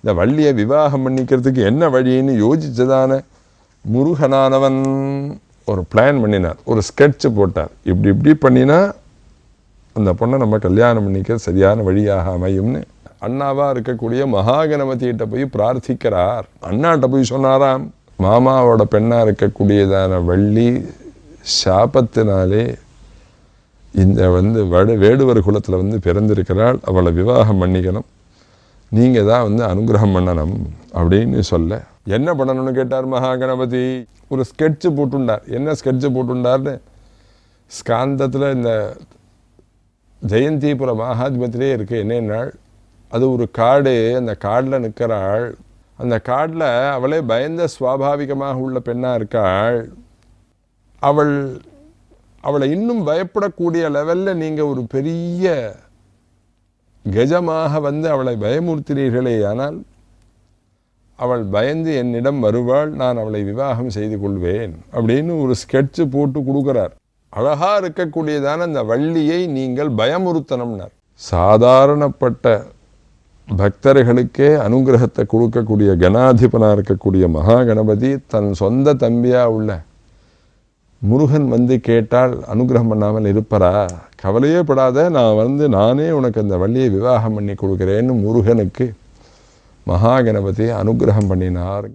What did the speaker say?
இந்த வள்ளியை விவாகம் பண்ணிக்கிறதுக்கு என்ன வழின்னு யோசிச்சதான முருகனானவன் ஒரு பிளான் பண்ணினார், ஒரு ஸ்கெட்சு போட்டார். இப்படி பண்ணினா அந்த பொண்ணை நம்ம கல்யாணம் பண்ணிக்க சரியான வழியாக அமையும்னு அண்ணாவாக இருக்கக்கூடிய மகாகணபதியிட்ட போய் பிரார்த்திக்கிறார். அண்ணாட்ட போய் சொன்னாராம், மாமாவோட பெண்ணாக இருக்கக்கூடியதான வள்ளி சாபத்தினாலே இந்த வேடுவர் குலத்தில் பிறந்திருக்கிறாள், அவளை விவாகம் பண்ணிக்கணும், நீங்கள் தான் அனுகிரகம் பண்ணணும் அப்படின்னு சொல்ல, என்ன பண்ணணும்னு கேட்டார் மகாகணபதி. ஒரு ஸ்கெட்சு போட்டுண்டார். என்ன ஸ்கெட்சு போட்டுண்டார்னு ஸ்காந்தத்தில் இந்த ஜெயந்திபுர மகாத்மியத்திலே இருக்குது. என்னென்னாள், அது ஒரு காடு, அந்த காடில் நிற்கிறாள். அந்த காடில் அவளே பயந்த சுவாபாவிகமாக உள்ள பெண்ணாக இருக்காள். அவளை இன்னும் பயப்படக்கூடிய லெவலில் நீங்கள் ஒரு பெரிய கஜமாக அவளை பயமுறுத்தினீர்களே, ஆனால் அவள் பயந்து என்னிடம் வருவாள், நான் அவளை விவாகம் செய்து கொள்வேன் அப்படின்னு ஒரு ஸ்கெட்சு போட்டு கொடுக்குறார். அழகாக இருக்கக்கூடியதான அந்த வள்ளியை நீங்கள் பயமுறுத்தணும்னார். சாதாரணப்பட்ட பக்தர்களுக்கே அனுகிரகத்தை கொடுக்கக்கூடிய கணாதிபனாக இருக்கக்கூடிய மகாகணபதி தன் சொந்த தம்பியாக உள்ள முருகன் கேட்டால் அனுகிரகம் பண்ணாமல் இருப்பரா? கவலையே படாத, நான் நானே உனக்கு அந்த வள்ளியை விவாகம் பண்ணி கொடுக்குறேன்னு முருகனுக்கு மகாகணபதி அனுகிரகம் பண்ணினார்.